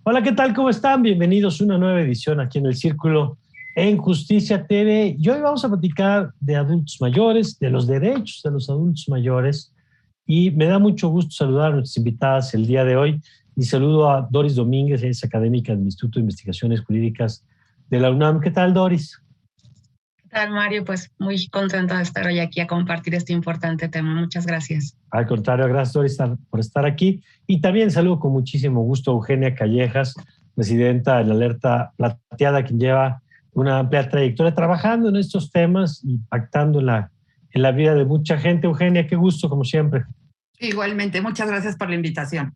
Hola, ¿qué tal? ¿Cómo están? Bienvenidos a una nueva edición aquí en El Círculo en Justicia TV. Y hoy vamos a platicar de adultos mayores, de los derechos de los adultos mayores. Y me da mucho gusto saludar a nuestras invitadas el día de hoy. Y saludo a Doris Domínguez, ella es académica del Instituto de Investigaciones Jurídicas de la UNAM. ¿Qué tal, Doris? ¿Qué tal, Mario? Pues muy contenta de estar hoy aquí a compartir este importante tema. Muchas gracias. Al contrario, gracias, Doris, por estar aquí. Y también saludo con muchísimo gusto a Eugenia Callejas, presidenta de la Alerta Plateada, quien lleva una amplia trayectoria trabajando en estos temas, impactando en la vida de mucha gente. Eugenia, qué gusto, como siempre. Igualmente, muchas gracias por la invitación.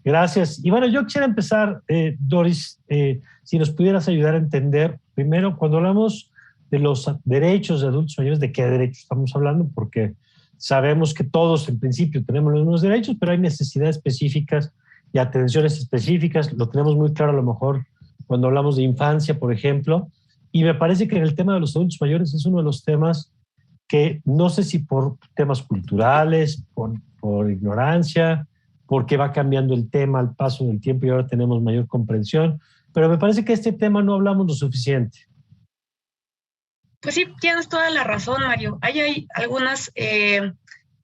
Gracias. Y bueno, yo quisiera empezar, Doris, si nos pudieras ayudar a entender, primero, cuando hablamos de los derechos de adultos mayores, ¿de qué derechos estamos hablando? Porque sabemos que todos en principio tenemos los mismos derechos, pero hay necesidades específicas y atenciones específicas. Lo tenemos muy claro a lo mejor cuando hablamos de infancia, por ejemplo. Y me parece que en el tema de los adultos mayores es uno de los temas que no sé si por temas culturales, por ignorancia, porque va cambiando el tema al paso del tiempo y ahora tenemos mayor comprensión, pero me parece que este tema no hablamos lo suficiente. Pues sí, tienes toda la razón, Mario. Hay algunos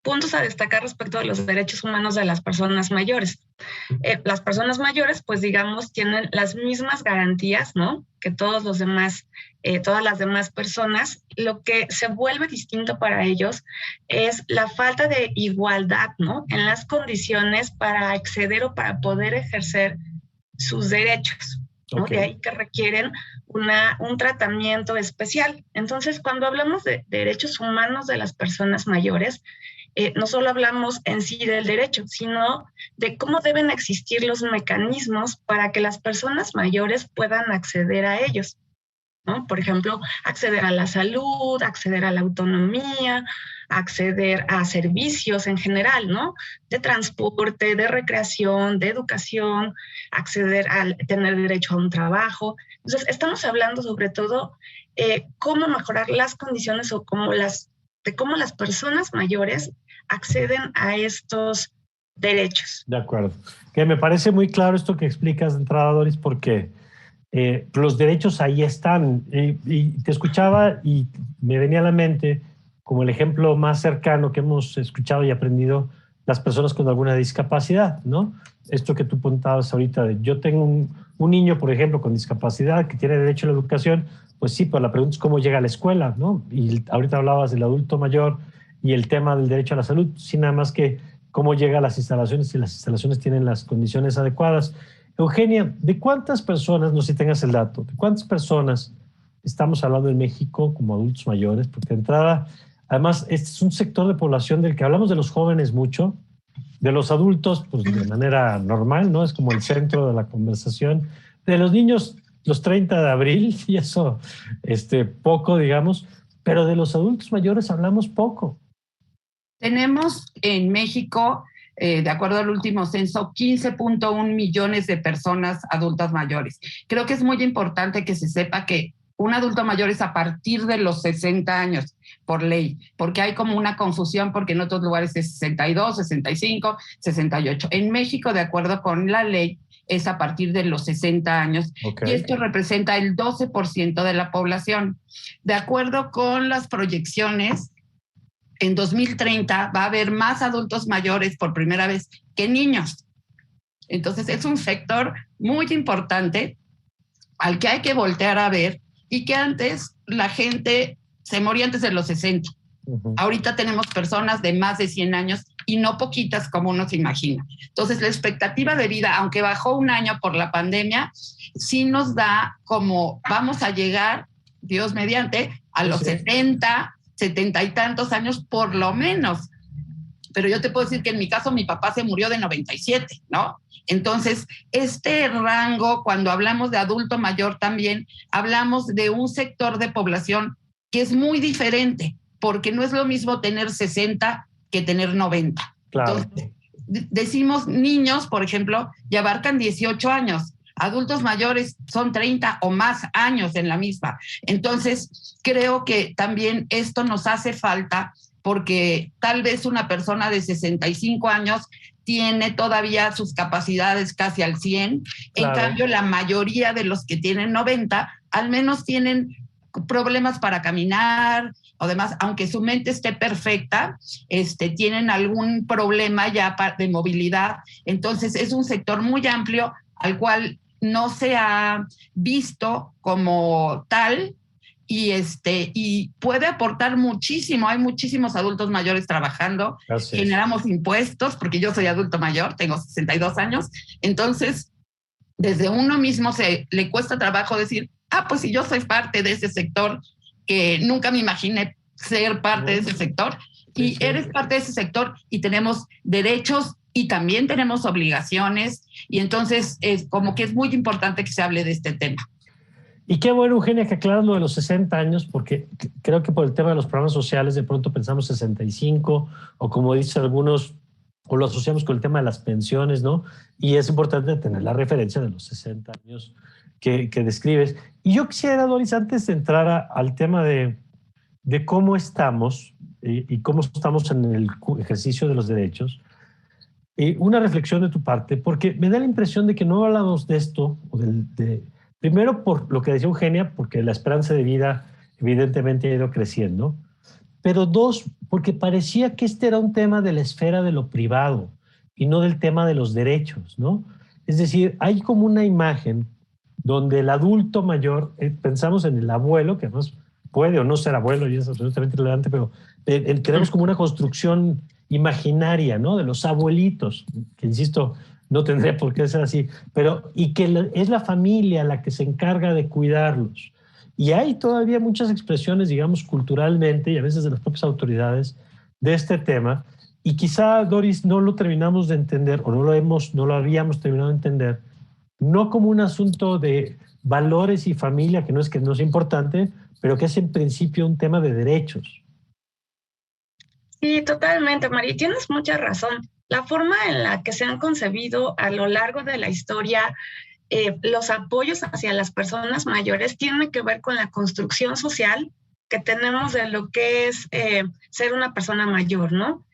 puntos a destacar respecto de los derechos humanos de las personas mayores. Las personas mayores, pues digamos, tienen las mismas garantías, ¿no?, que todos los demás, todas las demás personas. Lo que se vuelve distinto para ellos es la falta de igualdad, ¿no?, en las condiciones para acceder o para poder ejercer sus derechos, ¿no? Okay. De ahí que requieren un tratamiento especial. Entonces, cuando hablamos de derechos humanos de las personas mayores, no solo hablamos en sí del derecho, sino de cómo deben existir los mecanismos para que las personas mayores puedan acceder a ellos, ¿no? Por ejemplo, acceder a la salud, acceder a la autonomía, acceder a servicios en general, ¿no?, de transporte, de recreación, de educación, acceder a tener derecho a un trabajo. Entonces, estamos hablando sobre todo cómo mejorar las condiciones o cómo las personas mayores acceden a estos derechos. De acuerdo. Que me parece muy claro esto que explicas de entrada, Doris, porque los derechos ahí están. Y te escuchaba y me venía a la mente como el ejemplo más cercano que hemos escuchado y aprendido las personas con alguna discapacidad, ¿no? Esto que tú apuntabas ahorita de yo tengo un niño, por ejemplo, con discapacidad que tiene derecho a la educación, pues sí, pero la pregunta es cómo llega a la escuela, ¿no? Y ahorita hablabas del adulto mayor y el tema del derecho a la salud, sin nada más que cómo llega a las instalaciones, si las instalaciones tienen las condiciones adecuadas. Eugenia, ¿de cuántas personas, no sé si tengas el dato, de cuántas personas estamos hablando en México como adultos mayores? Porque de entrada, además, este es un sector de población del que hablamos de los jóvenes mucho, de los adultos, pues de manera normal, ¿no? Es como el centro de la conversación. De los niños, los 30 de abril, y eso, poco, digamos, pero de los adultos mayores hablamos poco. Tenemos en México, de acuerdo al último censo, 15.1 millones de personas adultas mayores. Creo que es muy importante que se sepa que un adulto mayor es a partir de los 60 años por ley, porque hay como una confusión porque en otros lugares es 62, 65, 68. En México, de acuerdo con la ley, es a partir de los 60 años. Okay. Y esto representa el 12% de la población. De acuerdo con las proyecciones, en 2030 va a haber más adultos mayores por primera vez que niños. Entonces es un sector muy importante al que hay que voltear a ver y que antes la gente se moría antes de los 60. Uh-huh. Ahorita tenemos personas de más de 100 años y no poquitas como uno se imagina. Entonces la expectativa de vida, aunque bajó un año por la pandemia, sí nos da como vamos a llegar, Dios mediante, a los 70 y tantos años por lo menos. Pero yo te puedo decir que en mi caso mi papá se murió de 97, ¿no? Entonces, este rango, cuando hablamos de adulto mayor también, hablamos de un sector de población que es muy diferente, porque no es lo mismo tener 60 que tener 90. Claro. Entonces, decimos niños, por ejemplo, ya abarcan 18 años. Adultos mayores son 30 o más años en la misma. Entonces, creo que también esto nos hace falta porque tal vez una persona de 65 años tiene todavía sus capacidades casi al 100. Claro. En cambio, la mayoría de los que tienen 90, al menos tienen problemas para caminar o demás, aunque su mente esté perfecta, tienen algún problema ya de movilidad. Entonces, es un sector muy amplio al cual no se ha visto como tal y puede aportar muchísimo. Hay muchísimos adultos mayores trabajando. Generamos impuestos, porque yo soy adulto mayor, tengo 62 años. Entonces, desde uno mismo le cuesta trabajo decir, pues si yo soy parte de ese sector, que nunca me imaginé ser parte de ese sector, y eres parte de ese sector, y tenemos derechos y también tenemos obligaciones, y entonces es como que es muy importante que se hable de este tema. Y qué bueno, Eugenia, que aclaras lo de los 60 años, porque creo que por el tema de los programas sociales de pronto pensamos 65, o como dicen algunos, o lo asociamos con el tema de las pensiones, ¿no? Y es importante tener la referencia de los 60 años que describes. Y yo quisiera, Doris, antes de entrar al tema de cómo estamos y cómo estamos en el ejercicio de los derechos, una reflexión de tu parte, porque me da la impresión de que no hablamos de esto, primero por lo que decía Eugenia, porque la esperanza de vida evidentemente ha ido creciendo, pero dos, porque parecía que este era un tema de la esfera de lo privado y no del tema de los derechos, ¿no? Es decir, hay como una imagen donde el adulto mayor, pensamos en el abuelo, que además puede o no ser abuelo y es absolutamente relevante, pero tenemos como una construcción imaginaria, ¿no? De los abuelitos, que insisto, no tendría por qué ser así, pero y que es la familia la que se encarga de cuidarlos. Y hay todavía muchas expresiones, digamos, culturalmente y a veces de las propias autoridades de este tema, y quizá, Doris, no lo terminamos de entender o no lo habíamos terminado de entender, no como un asunto de valores y familia, que no es importante, pero que es en principio un tema de derechos. Sí, totalmente, María, tienes mucha razón. La forma en la que se han concebido a lo largo de la historia los apoyos hacia las personas mayores tienen que ver con la construcción social que tenemos de lo que es ser una persona mayor, ¿no?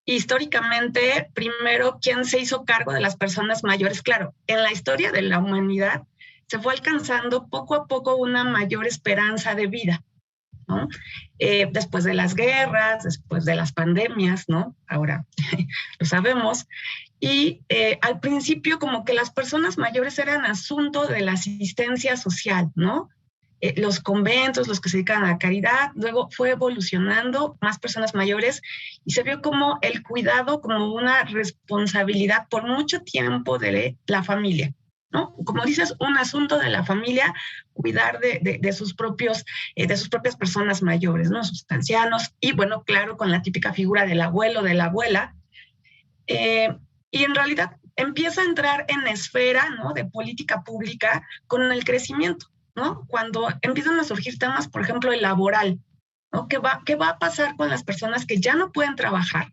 Históricamente, primero, ¿quién se hizo cargo de las personas mayores? Claro, en la historia de la humanidad se fue alcanzando poco a poco una mayor esperanza de vida, ¿no? Después de las guerras, después de las pandemias, ¿no? Ahora lo sabemos. Y al principio como que las personas mayores eran asunto de la asistencia social, ¿no? Los conventos, los que se dedican a la caridad, luego fue evolucionando, más personas mayores, y se vio como el cuidado como una responsabilidad por mucho tiempo de la familia, ¿no? Como dices, un asunto de la familia, cuidar de sus propias personas mayores, ¿no? Sus ancianos, y bueno, claro, con la típica figura del abuelo, de la abuela, y en realidad empieza a entrar en esfera, ¿no? De política pública con el crecimiento, ¿no? Cuando empiezan a surgir temas, por ejemplo, el laboral, ¿no? ¿Qué va a pasar con las personas que ya no pueden trabajar?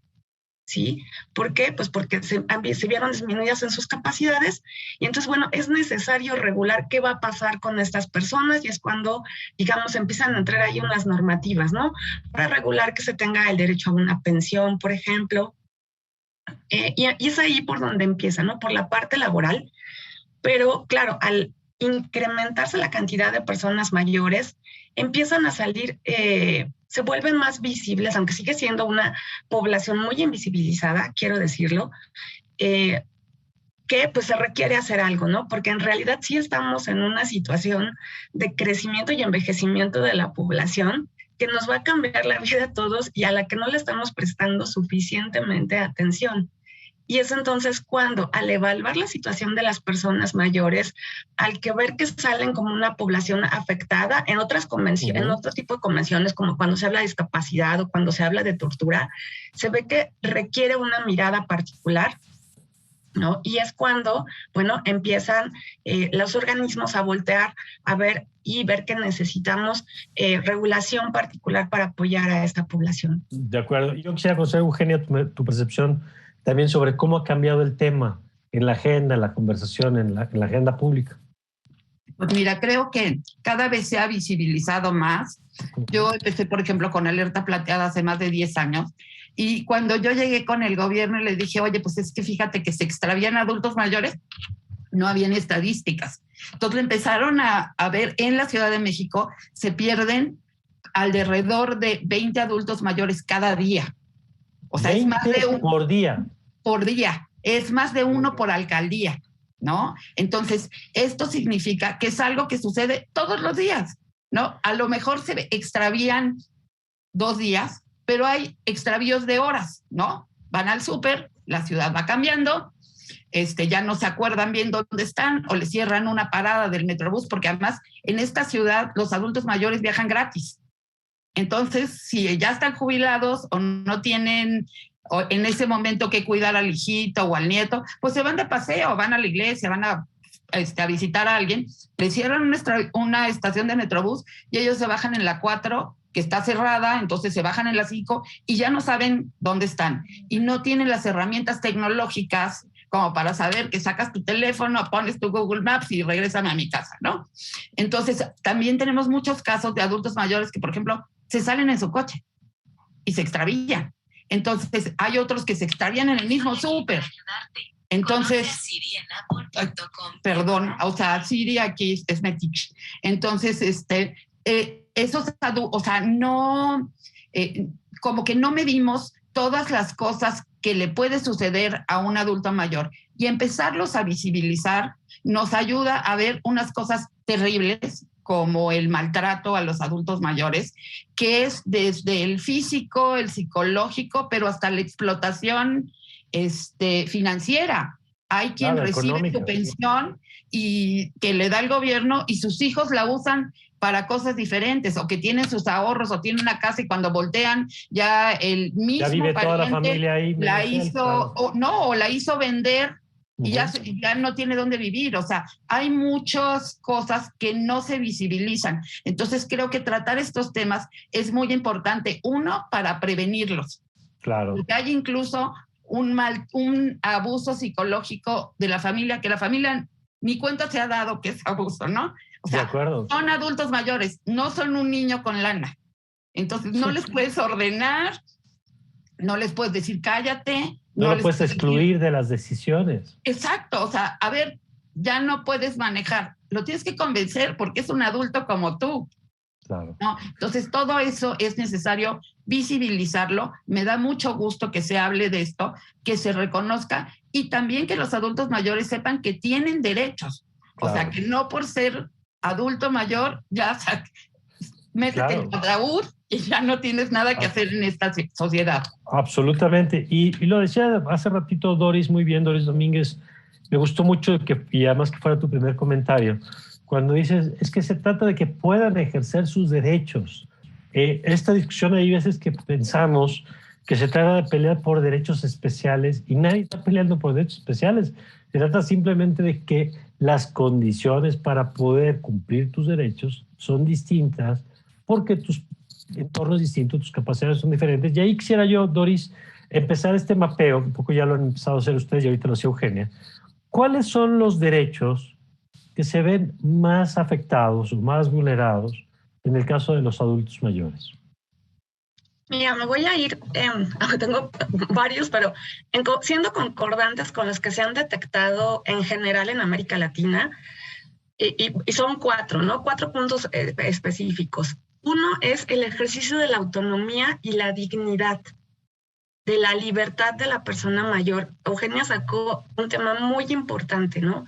¿Sí? ¿Por qué? Pues porque se vieron disminuidas en sus capacidades, y entonces, bueno, es necesario regular qué va a pasar con estas personas, y es cuando, digamos, empiezan a entrar ahí unas normativas, ¿no? Para regular que se tenga el derecho a una pensión, por ejemplo. Y es ahí por donde empieza, ¿no? Por la parte laboral. Pero claro, al incrementarse la cantidad de personas mayores, empiezan a salir, se vuelven más visibles, aunque sigue siendo una población muy invisibilizada, quiero decirlo, que pues se requiere hacer algo, ¿no? Porque en realidad sí estamos en una situación de crecimiento y envejecimiento de la población que nos va a cambiar la vida a todos y a la que no le estamos prestando suficientemente atención. Y es entonces cuando, al evaluar la situación de las personas mayores, al que ver que salen como una población afectada en otras convenciones, en otro tipo de convenciones, como cuando se habla de discapacidad o cuando se habla de tortura, se ve que requiere una mirada particular, ¿no? Y es cuando, bueno, empiezan los organismos a voltear a ver y ver que necesitamos regulación particular para apoyar a esta población. De acuerdo. Yo quisiera conocer, Eugenia, tu percepción también sobre cómo ha cambiado el tema en la agenda, en la conversación, en la agenda pública. Pues mira, creo que cada vez se ha visibilizado más. Yo empecé, por ejemplo, con Alerta Plateada hace más de 10 años Y cuando yo llegué con el gobierno y le dije, oye, pues es que fíjate que se extravían adultos mayores, no habían estadísticas. Entonces le empezaron a ver en la Ciudad de México, se pierden alrededor de 20 adultos mayores cada día. O sea, es más de un por día. Por día, es más de uno por alcaldía, ¿no? Entonces, esto significa que es algo que sucede todos los días, ¿no? A lo mejor se extravían 2 días, pero hay extravíos de horas, ¿no? Van al súper, la ciudad va cambiando, ya no se acuerdan bien dónde están o le cierran una parada del Metrobús, porque además en esta ciudad los adultos mayores viajan gratis. Entonces, si ya están jubilados o no tienen o en ese momento que cuidar al hijito o al nieto, pues se van de paseo, van a la iglesia, van a visitar a alguien, le cierran una estación de Metrobús y ellos se bajan en la 4, que está cerrada, entonces se bajan en la 5 y ya no saben dónde están. Y no tienen las herramientas tecnológicas como para saber que sacas tu teléfono, pones tu Google Maps y regresan a mi casa, ¿no? Entonces, también tenemos muchos casos de adultos mayores que, por ejemplo, se salen en su coche y se extravían. Entonces, hay otros que se extravían en el mismo súper. Entonces, perdón, o sea, Siri aquí es Metich. Entonces, esos adultos, o sea, no, como que no medimos todas las cosas que le puede suceder a un adulto mayor y empezarlos a visibilizar nos ayuda a ver unas cosas terribles como el maltrato a los adultos mayores, que es desde el físico, el psicológico, pero hasta la explotación financiera. Hay quien recibe su pensión y que le da el gobierno y sus hijos la usan para cosas diferentes, o que tienen sus ahorros o tienen una casa y cuando voltean ya el mismo ya vive pariente toda la familia ahí, la hizo, claro. o la hizo vender y ya no tiene dónde vivir. O sea, hay muchas cosas que no se visibilizan. Entonces creo que tratar estos temas es muy importante. Uno, para prevenirlos. Claro. Porque hay incluso un abuso psicológico de la familia, que la familia ni cuenta se ha dado que es abuso, ¿no? O sea, de acuerdo. Son adultos mayores, no son un niño con lana. Entonces no les puedes ordenar, no les puedes decir cállate. No lo puedes excluir de las decisiones. Exacto, o sea, a ver, ya no puedes manejar, lo tienes que convencer porque es un adulto como tú. Claro. ¿No? Entonces, todo eso es necesario visibilizarlo. Me da mucho gusto que se hable de esto, que se reconozca y también que los adultos mayores sepan que tienen derechos. Claro. O sea, que no por ser adulto mayor, ya, o sea, métete en el ataúd y ya no tienes nada que hacer en esta sociedad. Absolutamente. Y lo decía hace ratito Doris, muy bien, Doris Domínguez, me gustó mucho y además que fuera tu primer comentario, cuando dices, es que se trata de que puedan ejercer sus derechos. Esta discusión hay veces que pensamos que se trata de pelear por derechos especiales y nadie está peleando por derechos especiales. Se trata simplemente de que las condiciones para poder cumplir tus derechos son distintas porque tus entornos distintos, tus capacidades son diferentes. Y ahí quisiera yo, Doris, empezar este mapeo, un poco ya lo han empezado a hacer ustedes y ahorita lo hacía Eugenia. ¿Cuáles son los derechos que se ven más afectados o más vulnerados en el caso de los adultos mayores? Mira, me voy a ir, aunque tengo varios, pero siendo concordantes con los que se han detectado en general en América Latina, y son 4, ¿no? 4 puntos específicos. Uno es el ejercicio de la autonomía y la dignidad, de la libertad de la persona mayor. Eugenia sacó un tema muy importante, ¿no?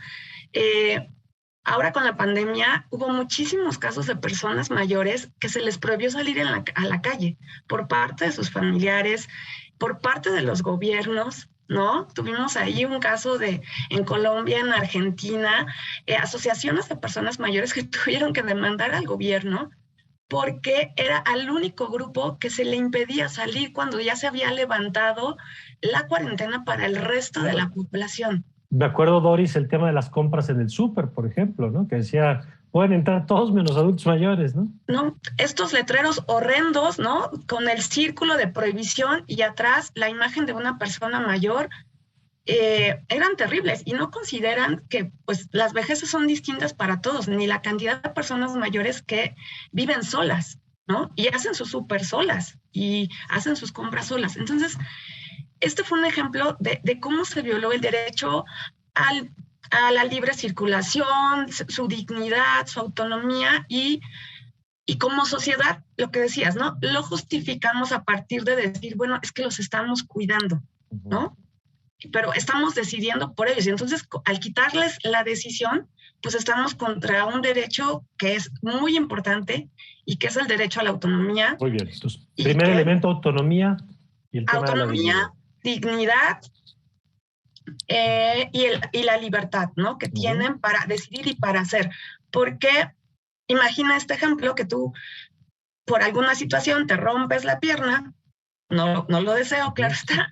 Ahora con la pandemia hubo muchísimos casos de personas mayores que se les prohibió salir a la calle por parte de sus familiares, por parte de los gobiernos, ¿no? Tuvimos ahí un caso en Colombia, en Argentina, asociaciones de personas mayores que tuvieron que demandar al gobierno porque era al único grupo que se le impedía salir cuando ya se había levantado la cuarentena para el resto de la población. Me acuerdo, Doris, el tema de las compras en el súper, por ejemplo, ¿no? Que decía, pueden entrar todos menos adultos mayores, ¿no? No, estos letreros horrendos, ¿no? Con el círculo de prohibición y atrás la imagen de una persona mayor, eran terribles y no consideran que pues, las vejeces son distintas para todos, ni la cantidad de personas mayores que viven solas, ¿no? Y hacen su súper solas y hacen sus compras solas. Entonces, este fue un ejemplo de cómo se violó el derecho a la libre circulación, su dignidad, su autonomía y como sociedad, lo que decías, ¿no? Lo justificamos a partir de decir, bueno, es que los estamos cuidando, ¿no? Pero estamos decidiendo por ellos. Y entonces, al quitarles la decisión, pues estamos contra un derecho que es muy importante y que es el derecho a la autonomía. Muy bien. Entonces, primer elemento, autonomía y el tema autonomía, de la dignidad y la libertad, ¿no? Que tienen para decidir y para hacer. Porque imagina este ejemplo que tú, por alguna situación, te rompes la pierna, no lo deseo, claro está,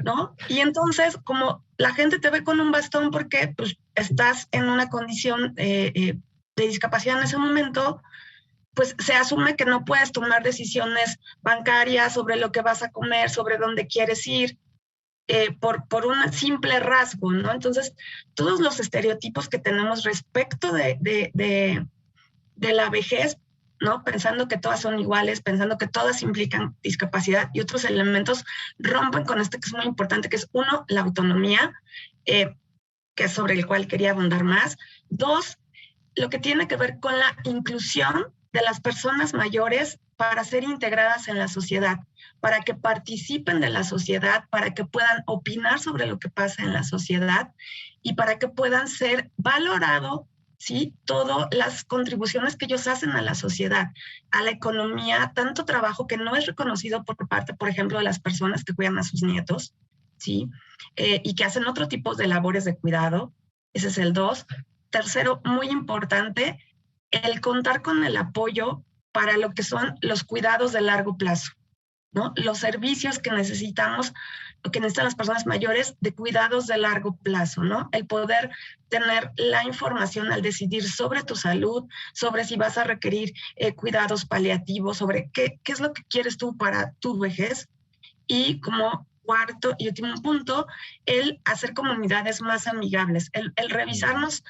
¿no? Y entonces, como la gente te ve con un bastón porque pues, estás en una condición de discapacidad en ese momento, pues se asume que no puedes tomar decisiones bancarias sobre lo que vas a comer, sobre dónde quieres ir, por un simple rasgo, ¿no? Entonces, todos los estereotipos que tenemos respecto de la vejez, ¿no? Pensando que todas son iguales, pensando que todas implican discapacidad y otros elementos rompen con este que es muy importante, que es uno, la autonomía, que es sobre el cual quería abundar más. Dos, lo que tiene que ver con la inclusión de las personas mayores para ser integradas en la sociedad, para que participen de la sociedad, para que puedan opinar sobre lo que pasa en la sociedad y para que puedan ser valorados, ¿sí? Todas las contribuciones que ellos hacen a la sociedad, a la economía, tanto trabajo que no es reconocido por parte, por ejemplo, de las personas que cuidan a sus nietos, ¿sí? Y que hacen otro tipo de labores de cuidado. Ese es el 2. Tercero, muy importante, el contar con el apoyo para lo que son los cuidados de largo plazo, ¿no? Los servicios que necesitamos, que necesitan las personas mayores de cuidados de largo plazo, ¿no? El poder tener la información al decidir sobre tu salud, sobre si vas a requerir cuidados paliativos, sobre qué es lo que quieres tú para tu vejez. Y como cuarto y último punto, el hacer comunidades más amigables, el revisarnos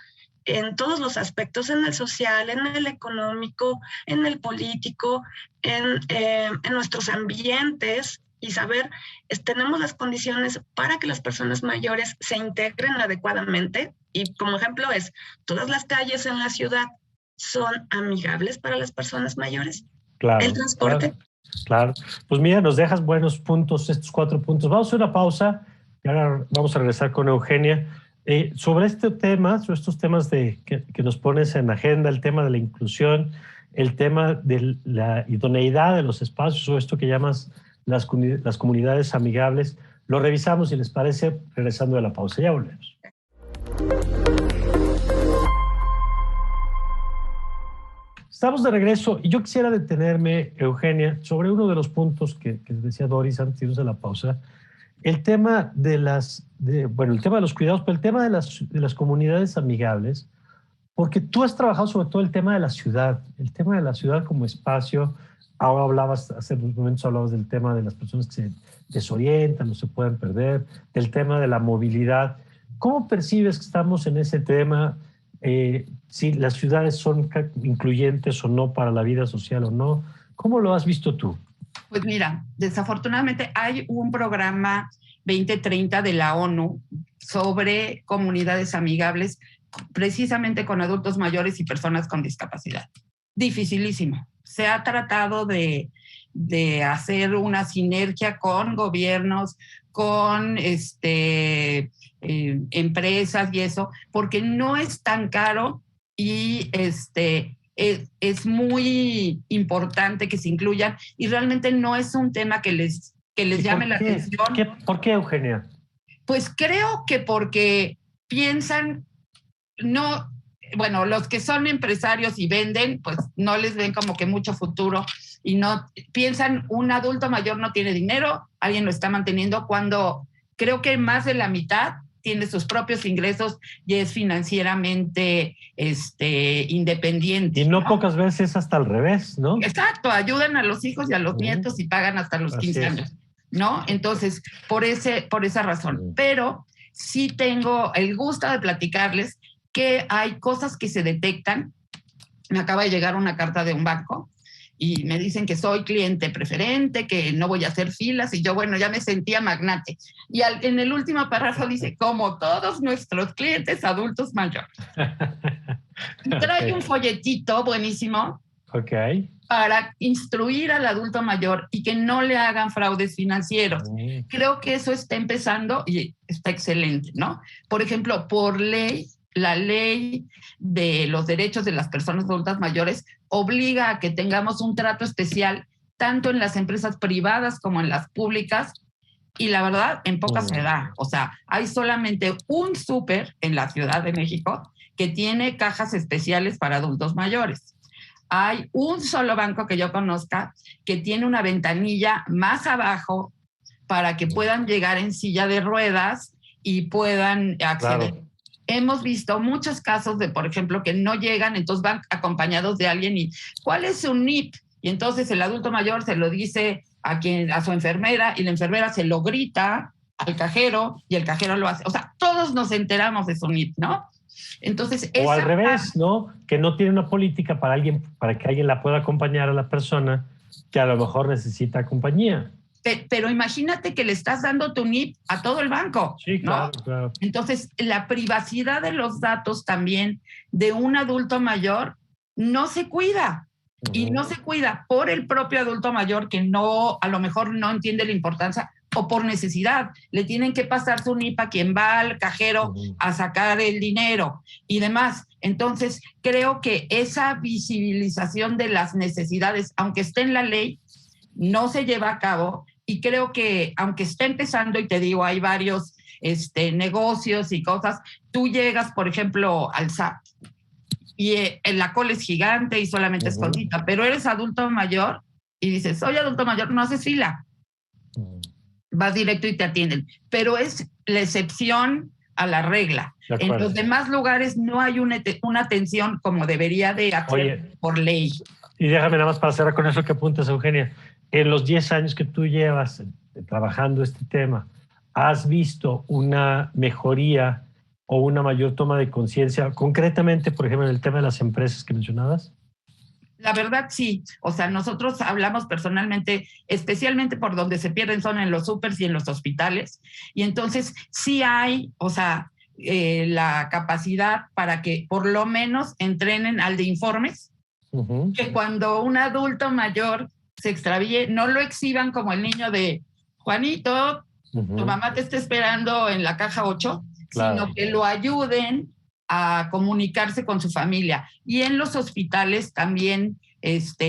en todos los aspectos, en el social, en el económico, en el político, en nuestros ambientes y saber, tenemos las condiciones para que las personas mayores se integren adecuadamente. Y como ejemplo es, todas las calles en la ciudad son amigables para las personas mayores. Claro. El transporte. Claro. Pues mira, nos dejas buenos puntos, estos 4 puntos. Vamos a hacer una pausa y ahora vamos a regresar con Eugenia. Sobre este tema, sobre estos temas que nos pones en agenda, el tema de la inclusión, el tema de la idoneidad de los espacios o esto que llamas las comunidades amigables, lo revisamos, si les parece, regresando de la pausa. Ya volvemos. Estamos de regreso y yo quisiera detenerme, Eugenia, sobre uno de los puntos que decía Doris antes de la pausa, el tema el tema de los cuidados, pero el tema de las comunidades amigables, porque tú has trabajado sobre todo el tema de la ciudad como espacio. Ahora hace unos momentos hablabas del tema de las personas que se desorientan, no se pueden perder, del tema de la movilidad. ¿Cómo percibes que estamos en ese tema? Si las ciudades son incluyentes o no para la vida social o no. ¿Cómo lo has visto tú? Pues mira, desafortunadamente hay un programa 2030 de la ONU sobre comunidades amigables, precisamente con adultos mayores y personas con discapacidad. Dificilísimo. Se ha tratado de hacer una sinergia con gobiernos, con empresas y eso, porque no es tan caro y es muy importante que se incluyan y realmente no es un tema que les llame la atención. ¿Por qué, Eugenia? Pues creo que porque piensan, los que son empresarios y venden, pues no les ven como que mucho futuro y no piensan, un adulto mayor no tiene dinero, alguien lo está manteniendo, cuando creo que más de la mitad tiene sus propios ingresos y es financieramente independiente. Y no pocas veces hasta al revés, ¿no? Exacto, ayudan a los hijos y a los nietos y pagan hasta los 15 años, ¿no? Entonces, por esa razón. Pero sí tengo el gusto de platicarles que hay cosas que se detectan. Me acaba de llegar una carta de un banco y me dicen que soy cliente preferente, que no voy a hacer filas, y yo, bueno, ya me sentía magnate. Y en el último párrafo dice, como todos nuestros clientes adultos mayores. Y trae un folletito buenísimo para instruir al adulto mayor y que no le hagan fraudes financieros. Creo que eso está empezando y está excelente, ¿no? Por ejemplo, por ley, la ley de los derechos de las personas adultas mayores obliga a que tengamos un trato especial tanto en las empresas privadas como en las públicas, y la verdad, en pocas se da. O sea, hay solamente un súper en la Ciudad de México que tiene cajas especiales para adultos mayores. Hay un solo banco que yo conozca que tiene una ventanilla más abajo para que puedan llegar en silla de ruedas y puedan acceder. Claro. Hemos visto muchos casos de, por ejemplo, que no llegan, entonces van acompañados de alguien y ¿cuál es su NIP? Y entonces el adulto mayor se lo dice a su enfermera y la enfermera se lo grita al cajero y el cajero lo hace. O sea, todos nos enteramos de su NIP, ¿no? Entonces, o al revés, ¿no? Que no tiene una política para que alguien la pueda acompañar a la persona que a lo mejor necesita compañía. Pero imagínate que le estás dando tu NIP a todo el banco. Sí, claro, ¿no? claro. Entonces, la privacidad de los datos también de un adulto mayor no se cuida. Y no se cuida por el propio adulto mayor que no, a lo mejor no entiende la importancia, o por necesidad. Le tienen que pasar su NIP a quien va al cajero a sacar el dinero y demás. Entonces, creo que esa visibilización de las necesidades, aunque esté en la ley, no se lleva a cabo. Y creo que, aunque esté empezando, y te digo, hay varios negocios y cosas, tú llegas, por ejemplo, al SAT, y la cola es gigante y solamente es cortita, pero eres adulto mayor y dices, soy adulto mayor, no haces fila. Vas directo y te atienden. Pero es la excepción a la regla. En los demás lugares no hay una atención como debería de hacer por ley. Y déjame nada más para cerrar con eso que apuntas, Eugenia. En los 10 años que tú llevas trabajando este tema, ¿has visto una mejoría o una mayor toma de conciencia, concretamente, por ejemplo, en el tema de las empresas que mencionabas? La verdad, sí. O sea, nosotros hablamos personalmente, especialmente por donde se pierden son en los súpers y en los hospitales. Y entonces sí hay, o sea, la capacidad para que por lo menos entrenen al de informes, que cuando un adulto mayor se extravíe, no lo exhiban como el niño de Juanito, tu mamá te está esperando en la caja 8, claro, sino que lo ayuden a comunicarse con su familia. Y en los hospitales también,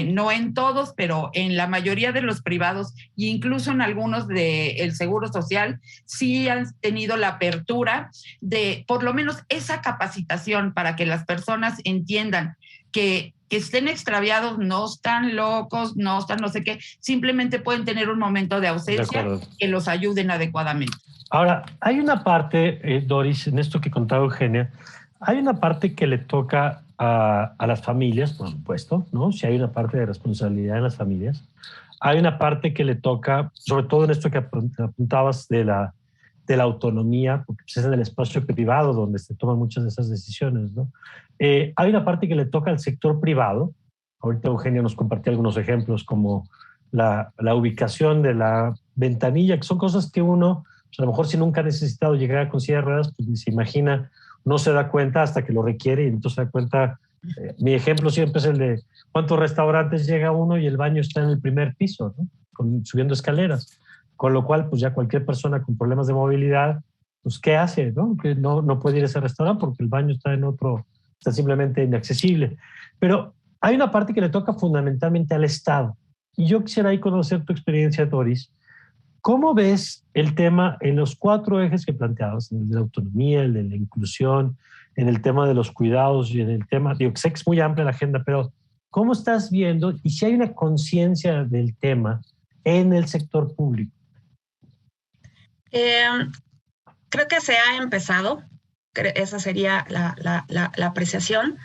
no en todos, pero en la mayoría de los privados e incluso en algunos del Seguro Social, sí han tenido la apertura de por lo menos esa capacitación para que las personas entiendan que estén extraviados, no están locos, no están no sé qué, simplemente pueden tener un momento de ausencia que los ayuden adecuadamente. Ahora, hay una parte, Doris, en esto que contaba Eugenia, hay una parte que le toca a las familias, por supuesto, ¿no? Si hay una parte de responsabilidad en las familias. Hay una parte que le toca, sobre todo en esto que apuntabas de la autonomía, porque es en el espacio privado donde se toman muchas de esas decisiones, ¿no? Hay una parte que le toca al sector privado. Ahorita Eugenia nos compartió algunos ejemplos como la ubicación de la ventanilla, que son cosas que uno, pues a lo mejor si nunca ha necesitado llegar con silla de ruedas, pues ni se imagina, no se da cuenta hasta que lo requiere y entonces se da cuenta. Mi ejemplo siempre es el de cuántos restaurantes llega uno y el baño está en el primer piso, ¿no? Subiendo escaleras. Con lo cual, pues ya cualquier persona con problemas de movilidad, pues ¿qué hace? ¿No? Que no puede ir a ese restaurante porque el baño está en otro, está simplemente inaccesible. Pero hay una parte que le toca fundamentalmente al Estado. Y yo quisiera ahí conocer tu experiencia, Doris. ¿Cómo ves el tema en los 4 ejes que planteabas? En el de la autonomía, el de la inclusión, en el tema de los cuidados y en el tema, digo, sé que es muy amplia la agenda, pero ¿cómo estás viendo y si hay una conciencia del tema en el sector público? Creo que se ha empezado, esa sería la apreciación.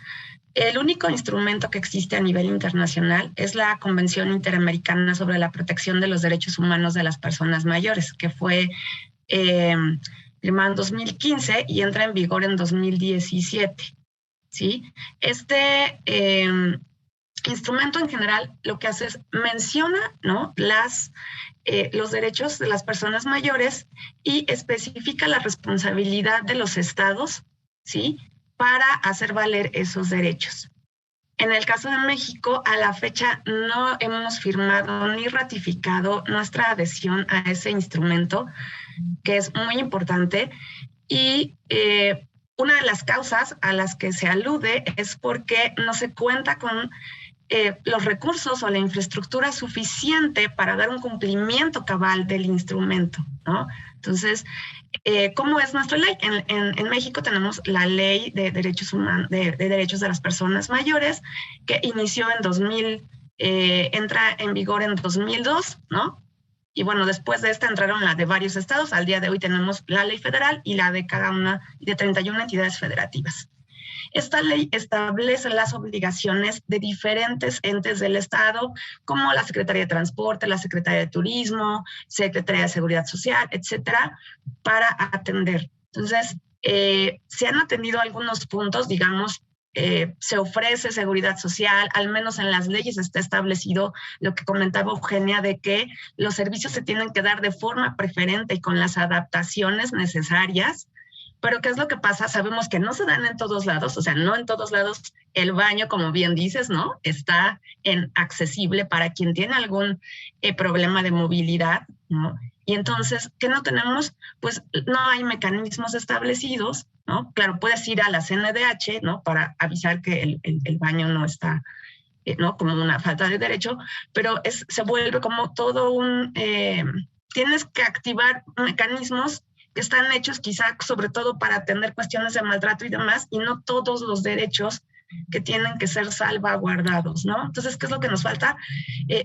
El único instrumento que existe a nivel internacional es la Convención Interamericana sobre la Protección de los Derechos Humanos de las Personas Mayores, que fue firmada en 2015 y entra en vigor en 2017. ¿Sí? instrumento en general lo que hace es menciona, ¿no?, los derechos de las personas mayores y especifica la responsabilidad de los estados, ¿sí?, para hacer valer esos derechos. En el caso de México, a la fecha no hemos firmado ni ratificado nuestra adhesión a ese instrumento, que es muy importante, y una de las causas a las que se alude es porque no se cuenta con los recursos o la infraestructura suficiente para dar un cumplimiento cabal del instrumento, ¿no? Entonces, ¿cómo es nuestra ley? En México tenemos la Ley de Derechos Humanos, de Derechos de las Personas Mayores, que inició en 2000, entra en vigor en 2002, ¿no? Y bueno, después de esta entraron la de varios estados. Al día de hoy tenemos la ley federal y la de cada una de 31 entidades federativas. Esta ley establece las obligaciones de diferentes entes del Estado, como la Secretaría de Transporte, la Secretaría de Turismo, Secretaría de Seguridad Social, etcétera, para atender. Entonces, se han atendido algunos puntos, digamos, se ofrece seguridad social, al menos en las leyes está establecido lo que comentaba Eugenia, de que los servicios se tienen que dar de forma preferente y con las adaptaciones necesarias. Pero ¿qué es lo que pasa? Sabemos que no se dan en todos lados, o sea, no en todos lados el baño, como bien dices, ¿no?, está accesible para quien tiene algún problema de movilidad, ¿no? Y entonces, ¿qué no tenemos? Pues no hay mecanismos establecidos, ¿no? Claro, puedes ir a la CNDH, ¿no?, para avisar que el baño no está, ¿no?, como una falta de derecho, pero se vuelve como todo tienes que activar mecanismos que están hechos quizá sobre todo para atender cuestiones de maltrato y demás, y no todos los derechos que tienen que ser salvaguardados, ¿no? Entonces, ¿qué es lo que nos falta?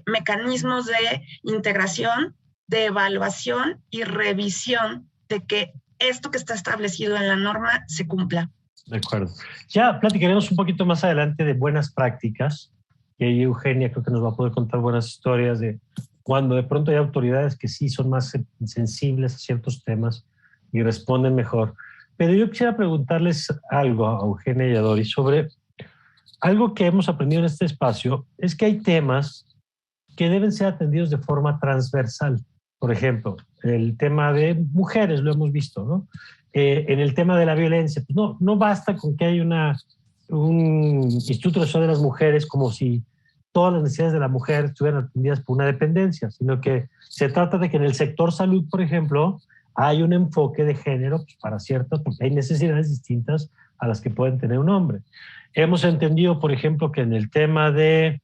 Mecanismos de integración, de evaluación y revisión de que esto que está establecido en la norma se cumpla. De acuerdo. Ya platicaremos un poquito más adelante de buenas prácticas, y ahí Eugenia creo que nos va a poder contar buenas historias de cuando de pronto hay autoridades que sí son más sensibles a ciertos temas y responden mejor. Pero yo quisiera preguntarles algo a Eugenia y a Doris sobre algo que hemos aprendido en este espacio, es que hay temas que deben ser atendidos de forma transversal. Por ejemplo, el tema de mujeres, lo hemos visto, ¿no? En el tema de la violencia, pues no basta con que haya un Instituto Nacional de las Mujeres como si todas las necesidades de la mujer estuvieran atendidas por una dependencia, sino que se trata de que en el sector salud, por ejemplo, hay un enfoque de género pues, para ciertas, porque hay necesidades distintas a las que pueden tener un hombre. Hemos entendido, por ejemplo, que en el tema de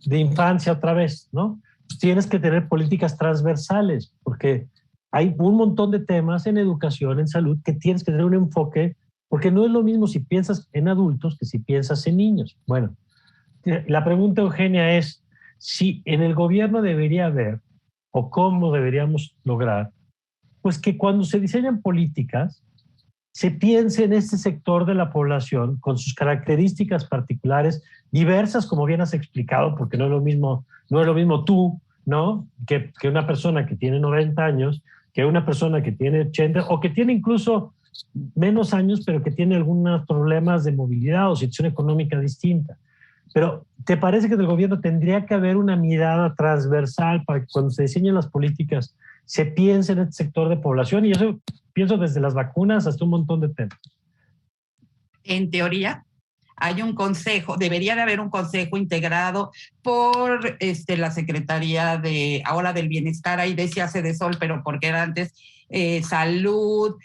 infancia otra vez, ¿no? Pues tienes que tener políticas transversales, porque hay un montón de temas en educación, en salud, que tienes que tener un enfoque, porque no es lo mismo si piensas en adultos que si piensas en niños. Bueno, la pregunta, Eugenia, es si en el gobierno debería haber, o cómo deberíamos lograr, pues que cuando se diseñan políticas, se piense en este sector de la población con sus características particulares, diversas, como bien has explicado, porque no es lo mismo tú, ¿no?, que una persona que tiene 90 años, que una persona que tiene 80, o que tiene incluso menos años, pero que tiene algunos problemas de movilidad o situación económica distinta. Pero ¿te parece que del gobierno tendría que haber una mirada transversal para que cuando se diseñen las políticas se piense en este sector de población? Y eso pienso desde las vacunas hasta un montón de temas. En teoría, hay un consejo, debería de haber un consejo integrado por la Secretaría ahora del Bienestar, ahí decía Sedesol, pero porque era antes Salud,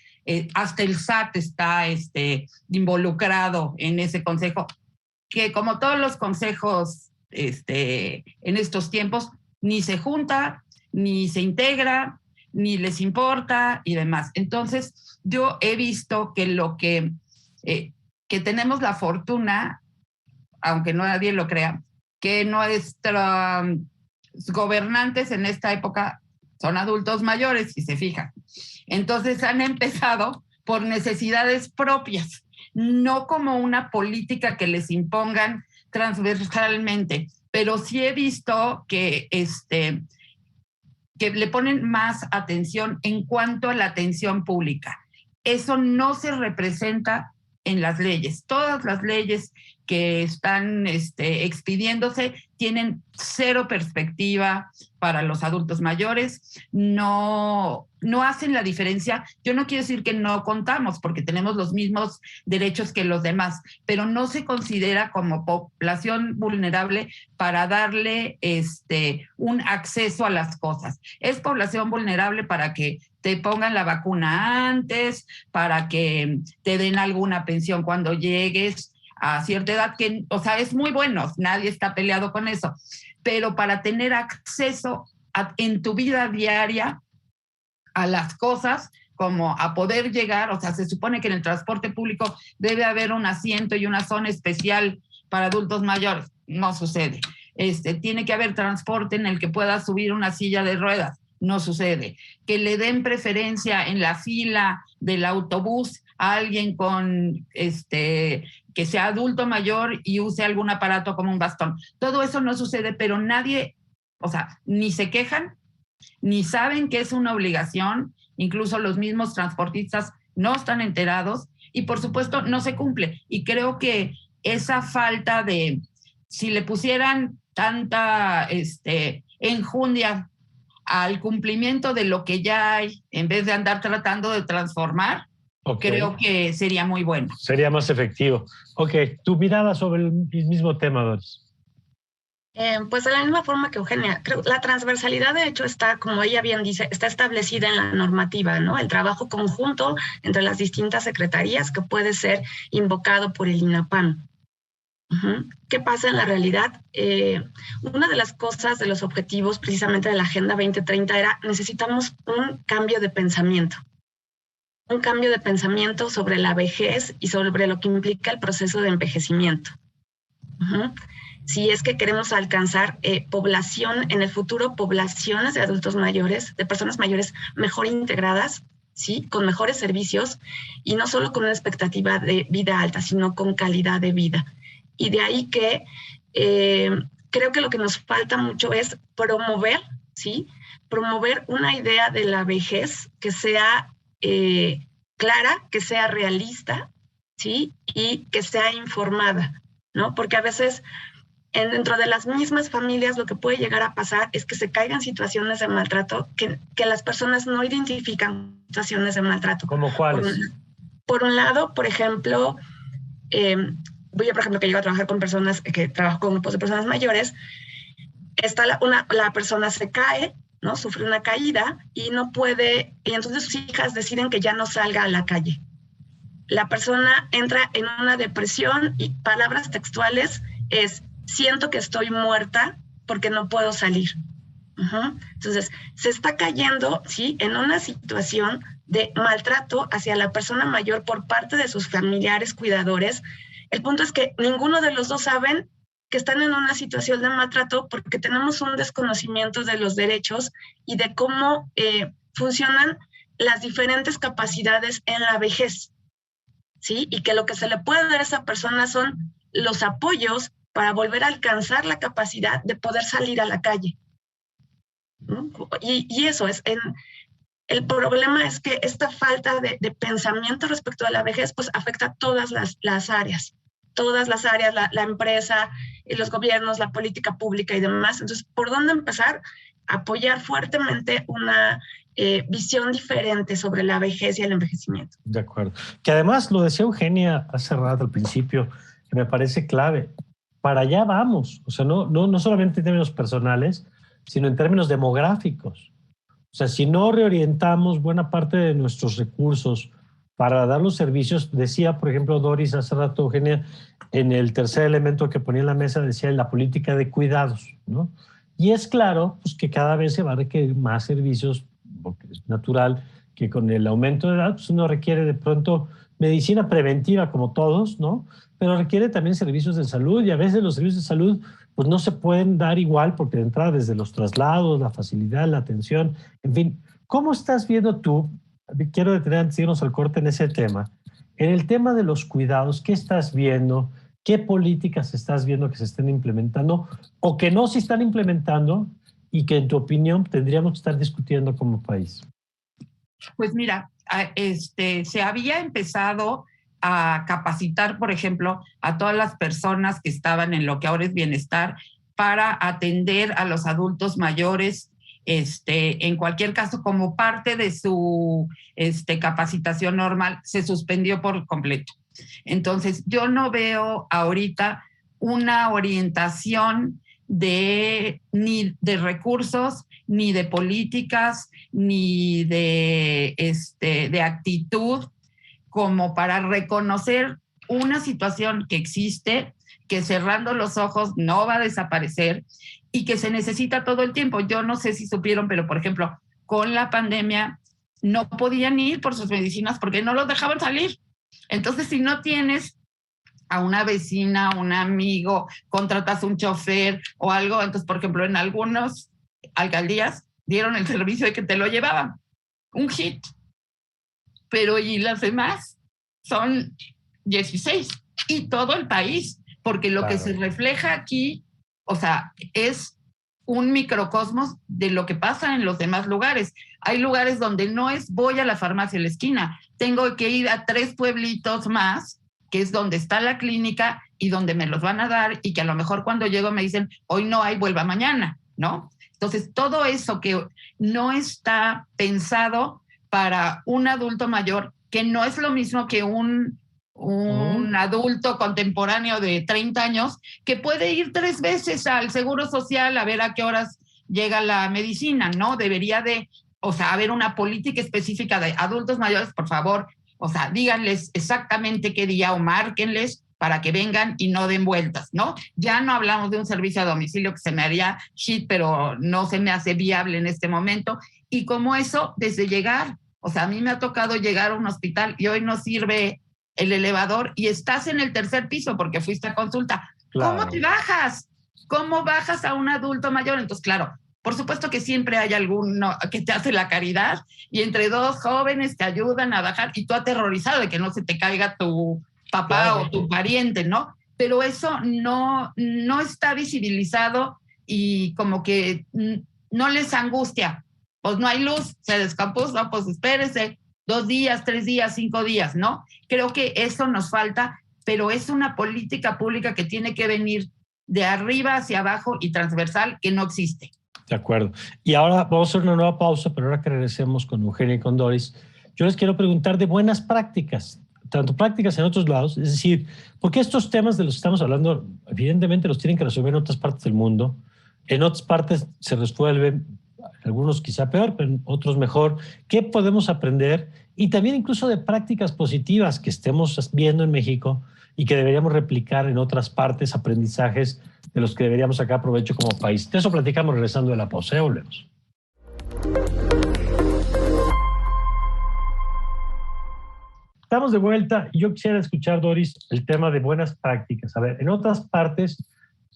hasta el SAT está involucrado en ese consejo, que como todos los consejos en estos tiempos, ni se junta, ni se integra, ni les importa y demás. Entonces, yo he visto que que tenemos la fortuna, aunque nadie lo crea, que nuestros gobernantes en esta época son adultos mayores, si se fijan. Entonces, han empezado por necesidades propias, no como una política que les impongan transversalmente, pero sí he visto que le ponen más atención en cuanto a la atención pública. Eso no se representa en las leyes. Todas las leyes que están expidiéndose tienen cero perspectiva para los adultos mayores, no hacen la diferencia. Yo no quiero decir que no contamos, porque tenemos los mismos derechos que los demás, pero no se considera como población vulnerable para darle un acceso a las cosas. Es población vulnerable para que te pongan la vacuna antes, para que te den alguna pensión cuando llegues a cierta edad, que, o sea, es muy bueno, nadie está peleado con eso, pero para tener acceso en tu vida diaria a las cosas, como a poder llegar, o sea, se supone que en el transporte público debe haber un asiento y una zona especial para adultos mayores, no sucede. Tiene que haber transporte en el que puedas subir una silla de ruedas, no sucede. Que le den preferencia en la fila del autobús a alguien con que sea adulto mayor y use algún aparato como un bastón. Todo eso no sucede, pero nadie, o sea, ni se quejan, ni saben que es una obligación, incluso los mismos transportistas no están enterados y por supuesto no se cumple. Y creo que esa falta de, si le pusieran tanta enjundia al cumplimiento de lo que ya hay, en vez de andar tratando de transformar, creo que sería muy bueno. Sería más efectivo. Ok, tu mirada sobre el mismo tema, Doris. Pues de la misma forma que Eugenia, creo la transversalidad de hecho está, como ella bien dice, está establecida en la normativa, ¿no? El trabajo conjunto entre las distintas secretarías que puede ser invocado por el INAPAM. ¿Qué pasa en la realidad? Una de las cosas, de los objetivos precisamente de la Agenda 2030 era necesitamos un cambio de pensamiento. Un cambio de pensamiento sobre la vejez y sobre lo que implica el proceso de envejecimiento. Si es que queremos alcanzar población en el futuro, poblaciones de adultos mayores, de personas mayores mejor integradas, ¿sí? Con mejores servicios y no solo con una expectativa de vida alta, sino con calidad de vida. Y de ahí que creo que lo que nos falta mucho es promover, ¿sí? Promover una idea de la vejez que sea clara, que sea realista, ¿sí? Y que sea informada, ¿no? Porque a veces dentro de las mismas familias lo que puede llegar a pasar es que se caigan situaciones de maltrato que las personas no identifican situaciones de maltrato. ¿Cómo cuáles? Por un lado, por ejemplo, yo por ejemplo que llego a trabajar con personas, que trabajo con grupos de personas mayores, la persona se cae, ¿no? Sufre una caída y no puede, y entonces sus hijas deciden que ya no salga a la calle. La persona entra en una depresión y palabras textuales es: siento que estoy muerta porque no puedo salir. Entonces, se está cayendo, ¿sí?, en una situación de maltrato hacia la persona mayor por parte de sus familiares cuidadores. El punto es que ninguno de los dos saben que están en una situación de maltrato porque tenemos un desconocimiento de los derechos y de cómo funcionan las diferentes capacidades en la vejez, ¿sí? Y que lo que se le puede dar a esa persona son los apoyos para volver a alcanzar la capacidad de poder salir a la calle, ¿no? Y eso es, el problema es que esta falta de pensamiento respecto a la vejez pues afecta a todas las áreas, la empresa, los gobiernos, la política pública y demás. Entonces, ¿por dónde empezar? Apoyar fuertemente una visión diferente sobre la vejez y el envejecimiento. De acuerdo. Que además, lo decía Eugenia hace rato al principio, que me parece clave. Para allá vamos. O sea, no solamente en términos personales, sino en términos demográficos. O sea, si no reorientamos buena parte de nuestros recursos para dar los servicios, decía, por ejemplo, Doris hace rato, Eugenia, en el tercer elemento que ponía en la mesa, decía la política de cuidados, ¿no? Y es claro pues, que cada vez se va a requerir más servicios, porque es natural que con el aumento de edad pues, uno requiere de pronto medicina preventiva como todos, ¿no? Pero requiere también servicios de salud y a veces los servicios de salud pues no se pueden dar igual porque de entrada desde los traslados, la facilidad, la atención, en fin. ¿Cómo estás viendo tú? Quiero detener antes de irnos al corte en ese tema. En el tema de los cuidados, ¿qué estás viendo? ¿Qué políticas estás viendo que se estén implementando o que no se están implementando y que en tu opinión tendríamos que estar discutiendo como país? Pues mira, se había empezado a capacitar, por ejemplo, a todas las personas que estaban en lo que ahora es bienestar para atender a los adultos mayores, en cualquier caso, como parte de su capacitación normal, se suspendió por completo. Entonces, yo no veo ahorita una orientación ni de recursos, ni de políticas, ni de actitud como para reconocer una situación que existe, que cerrando los ojos no va a desaparecer y que se necesita todo el tiempo. Yo no sé si supieron, pero por ejemplo, con la pandemia no podían ir por sus medicinas porque no los dejaban salir. Entonces, si no tienes a una vecina, un amigo, contratas un chofer o algo, entonces, por ejemplo, en algunas alcaldías dieron el servicio de que te lo llevaban, un hit. Pero ¿y las demás? Son 16 y todo el país, porque lo que se refleja aquí, o sea, es un microcosmos de lo que pasa en los demás lugares. Hay lugares donde no es voy a la farmacia en la esquina, tengo que ir a 3 pueblitos más, que es donde está la clínica y donde me los van a dar y que a lo mejor cuando llego me dicen, hoy no hay, vuelva mañana, ¿no? Entonces, todo eso que no está pensado para un adulto mayor, que no es lo mismo que un adulto contemporáneo de 30 años, que puede ir 3 veces al Seguro Social a ver a qué horas llega la medicina, ¿no? Debería de, o sea, haber una política específica de adultos mayores, por favor, o sea, díganles exactamente qué día o márquenles para que vengan y no den vueltas, ¿no? Ya no hablamos de un servicio a domicilio que se me haría shit, pero no se me hace viable en este momento. Y como eso, desde llegar, o sea, a mí me ha tocado llegar a un hospital y hoy no sirve el elevador y estás en el 3er piso porque fuiste a consulta. Claro. ¿Cómo te bajas? ¿Cómo bajas a un adulto mayor? Entonces, claro, por supuesto que siempre hay alguno que te hace la caridad y entre 2 jóvenes te ayudan a bajar y tú aterrorizado de que no se te caiga tu papá, claro, o tu pariente, ¿no? Pero eso no está visibilizado y como que no les angustia. Pues no hay luz, se descompuso, pues espérese 2 días, 3 días, 5 días, ¿no? Creo que eso nos falta, pero es una política pública que tiene que venir de arriba hacia abajo y transversal que no existe. De acuerdo. Y ahora vamos a hacer una nueva pausa, pero ahora que regresemos con Eugenia y con Doris, yo les quiero preguntar de buenas prácticas, tanto prácticas en otros lados, es decir, porque estos temas de los que estamos hablando, evidentemente los tienen que resolver en otras partes del mundo, en otras partes se resuelven, algunos quizá peor, pero otros mejor. ¿Qué podemos aprender? Y también incluso de prácticas positivas que estemos viendo en México y que deberíamos replicar en otras partes, aprendizajes de los que deberíamos sacar provecho como país. De eso platicamos regresando de la pausa. Ya volvemos. Estamos de vuelta y yo quisiera escuchar, Doris, el tema de buenas prácticas. A ver, en otras partes,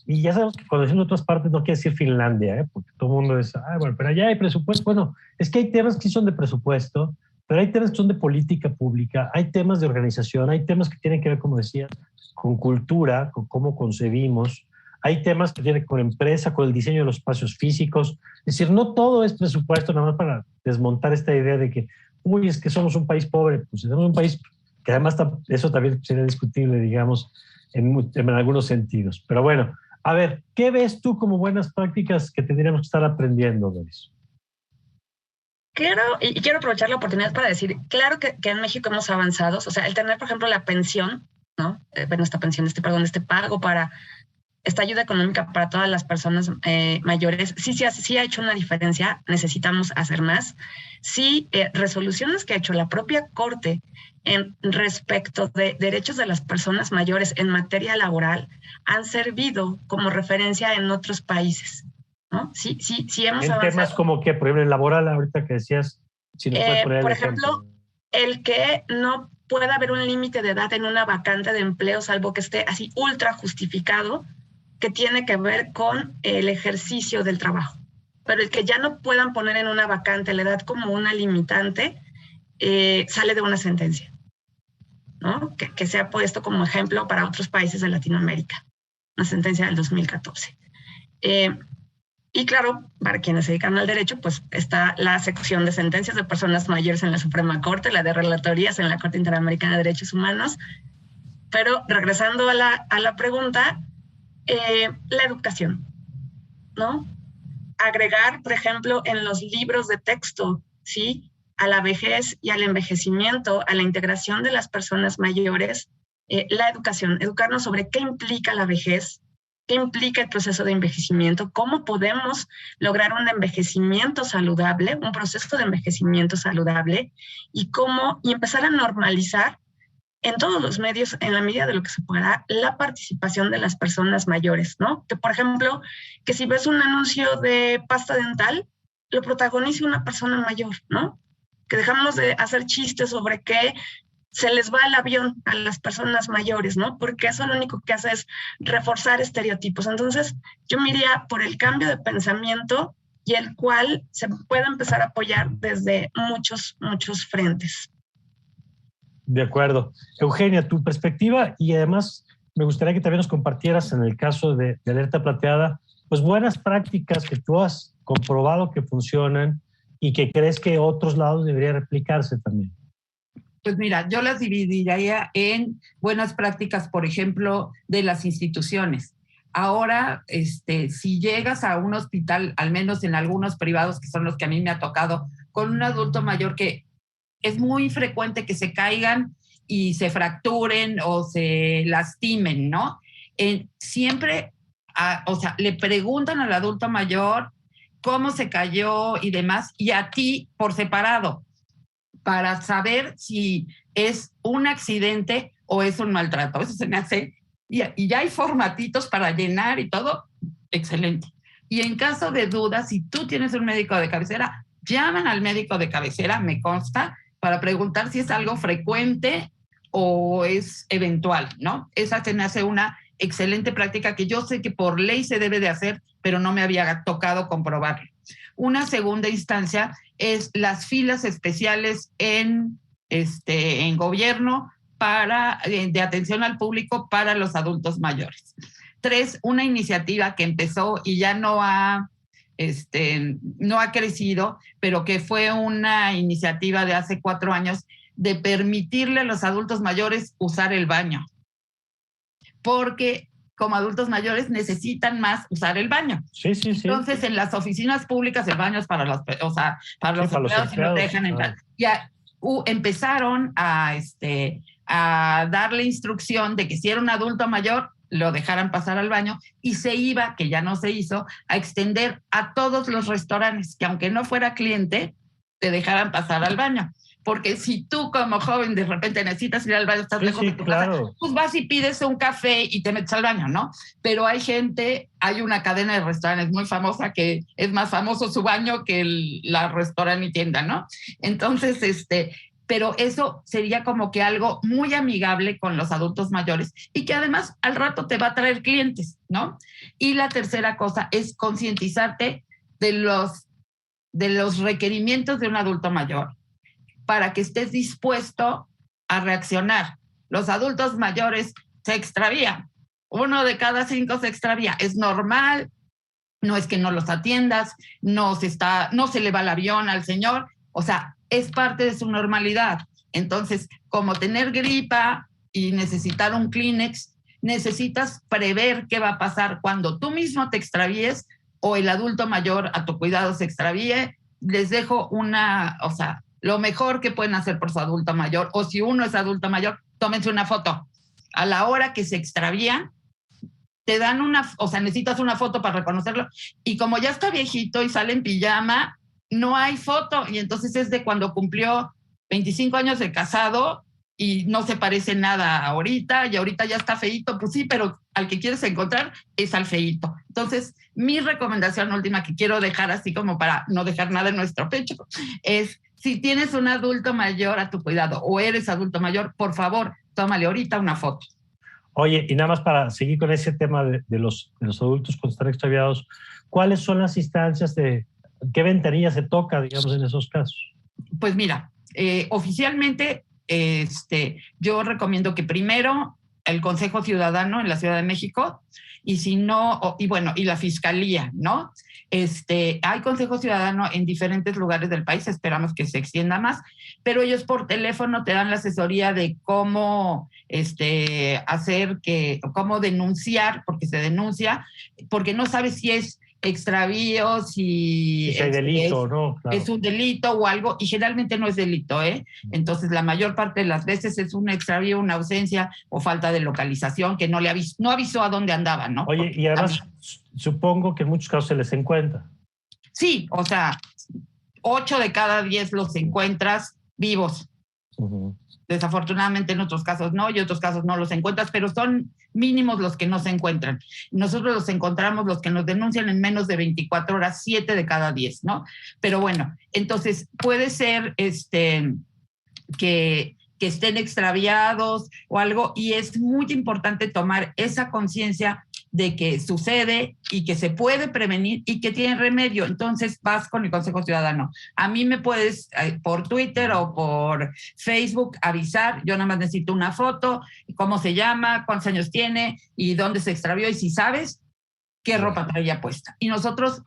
y ya sabemos que cuando decimos otras partes no quiere decir Finlandia, porque todo el mundo es, bueno, pero allá hay presupuesto. Bueno, es que hay temas que sí son de presupuesto, pero hay temas que son de política pública, hay temas de organización, hay temas que tienen que ver, como decías, con cultura, con cómo concebimos, hay temas que tienen con empresa, con el diseño de los espacios físicos. Es decir, no todo es presupuesto, nada más para desmontar esta idea de que, uy, es que somos un país pobre. Pues somos un país que además eso también sería discutible, digamos, en algunos sentidos. Pero bueno, a ver, ¿qué ves tú como buenas prácticas que tendríamos que estar aprendiendo, Doris? Quiero aprovechar la oportunidad para decir, claro que en México hemos avanzado, o sea, el tener, por ejemplo, la pensión, ¿no? Bueno, esta pensión, este pago para esta ayuda económica para todas las personas mayores, sí ha hecho una diferencia, necesitamos hacer más. Sí, resoluciones que ha hecho la propia Corte en respecto de derechos de las personas mayores en materia laboral han servido como referencia en otros países, ¿no? Sí hemos avanzado. En temas como que, por ejemplo, el laboral, ahorita que decías, si nos puedes poner por ejemplo, el que no pueda haber un límite de edad en una vacante de empleo, salvo que esté así ultra justificado, que tiene que ver con el ejercicio del trabajo. Pero el que ya no puedan poner en una vacante la edad como una limitante, sale de una sentencia, ¿no? Que se ha puesto como ejemplo para otros países de Latinoamérica. Una sentencia del 2014. Y claro, para quienes se dedican al derecho, pues está la sección de sentencias de personas mayores en la Suprema Corte, la de relatorías en la Corte Interamericana de Derechos Humanos. Pero regresando a la pregunta, la educación, ¿no? Agregar, por ejemplo, en los libros de texto, ¿sí? A la vejez y al envejecimiento, a la integración de las personas mayores, la educación, educarnos sobre qué implica la vejez, qué implica el proceso de envejecimiento, cómo podemos lograr un envejecimiento saludable, un proceso de envejecimiento saludable, y empezar a normalizar en todos los medios, en la medida de lo que se pueda, la participación de las personas mayores, ¿no? Que, por ejemplo, que si ves un anuncio de pasta dental, lo protagonice una persona mayor, ¿no? Que dejamos de hacer chistes sobre que se les va el avión a las personas mayores, ¿no? Porque eso lo único que hace es reforzar estereotipos. Entonces, yo me iría por el cambio de pensamiento y el cual se puede empezar a apoyar desde muchos frentes. De acuerdo. Eugenia, tu perspectiva, y además me gustaría que también nos compartieras en el caso de Alerta Plateada, pues buenas prácticas que tú has comprobado que funcionan y que crees que otros lados debería replicarse también. Pues mira, yo las dividiría en buenas prácticas, por ejemplo, de las instituciones. Ahora, si llegas a un hospital, al menos en algunos privados, que son los que a mí me ha tocado, con un adulto mayor que es muy frecuente que se caigan y se fracturen o se lastimen, ¿no? Siempre, le preguntan al adulto mayor cómo se cayó y demás, y a ti por separado, para saber si es un accidente o es un maltrato. Eso se me hace, y ya hay formatitos para llenar y todo, excelente. Y en caso de dudas, si tú tienes un médico de cabecera, llaman al médico de cabecera, me consta, para preguntar si es algo frecuente o es eventual, ¿no? Esa se me hace una excelente práctica que yo sé que por ley se debe de hacer, pero no me había tocado comprobarlo. Una segunda instancia es las filas especiales en gobierno de atención al público para los adultos mayores. 3, una iniciativa que empezó y ya no ha crecido, pero que fue una iniciativa de hace 4 años de permitirle a los adultos mayores usar el baño. Porque como adultos mayores necesitan más usar el baño. Sí. Entonces, en las oficinas públicas el baño es para los empleados y no dejan entrar. Ya empezaron a darle instrucción de que si era un adulto mayor, lo dejaran pasar al baño, y se iba, que ya no se hizo, a extender a todos los restaurantes, que aunque no fuera cliente, te dejaran pasar al baño. Porque si tú como joven de repente necesitas ir al baño, estás lejos de tu casa, pues vas y pides un café y te metes al baño, ¿no? Pero hay una cadena de restaurantes muy famosa que es más famoso su baño que la restaurante y tienda, ¿no? Entonces, pero eso sería como que algo muy amigable con los adultos mayores y que además al rato te va a traer clientes, ¿no? Y la tercera cosa es concientizarte de los requerimientos de un adulto mayor, para que estés dispuesto a reaccionar. Los adultos mayores se extravían. 1 de cada 5 se extravía. Es normal, no es que no los atiendas, no se le va el avión al señor, o sea, es parte de su normalidad. Entonces, como tener gripa y necesitar un Kleenex, necesitas prever qué va a pasar cuando tú mismo te extravíes o el adulto mayor a tu cuidado se extravíe. Les dejo lo mejor que pueden hacer por su adulto mayor, o si uno es adulto mayor, tómense una foto. A la hora que se extravían, te dan necesitas una foto para reconocerlo, y como ya está viejito y sale en pijama, no hay foto, y entonces es de cuando cumplió 25 años de casado y no se parece nada ahorita, y ahorita ya está feíto, pues sí, pero al que quieres encontrar es al feíto. Entonces, mi recomendación última que quiero dejar así como para no dejar nada en nuestro pecho es: si tienes un adulto mayor a tu cuidado o eres adulto mayor, por favor, tómale ahorita una foto. Oye, y nada más para seguir con ese tema de los adultos cuando están extraviados, ¿cuáles son las instancias qué ventanilla se toca, digamos, en esos casos? Pues mira, oficialmente yo recomiendo que primero el Consejo Ciudadano en la Ciudad de México, y si no, y la Fiscalía, ¿no? Hay Consejo Ciudadano en diferentes lugares del país, esperamos que se extienda más, pero ellos por teléfono te dan la asesoría de cómo cómo denunciar, porque se denuncia, porque no sabes si es extravío, si hay delito, ¿no? Claro. Es un delito o algo, y generalmente no es delito, ¿eh? Entonces, la mayor parte de las veces es un extravío, una ausencia o falta de localización que no avisó a dónde andaba, ¿no? Oye, y además supongo que en muchos casos se les encuentra. Sí, o sea, 8 de cada 10 los encuentras vivos. Uh-huh. Desafortunadamente en otros casos no, y otros casos no los encuentras, pero son mínimos los que no se encuentran. Nosotros los encontramos, los que nos denuncian en menos de 24 horas, 7 de cada 10, ¿no? Pero bueno, entonces puede ser que estén extraviados o algo, y es muy importante tomar esa conciencia de que sucede y que se puede prevenir y que tiene remedio. Entonces vas con el Consejo Ciudadano. A mí me puedes por Twitter o por Facebook avisar. Yo nada más necesito una foto, cómo se llama, cuántos años tiene y dónde se extravió, y si sabes qué ropa traía puesta. Y nosotros,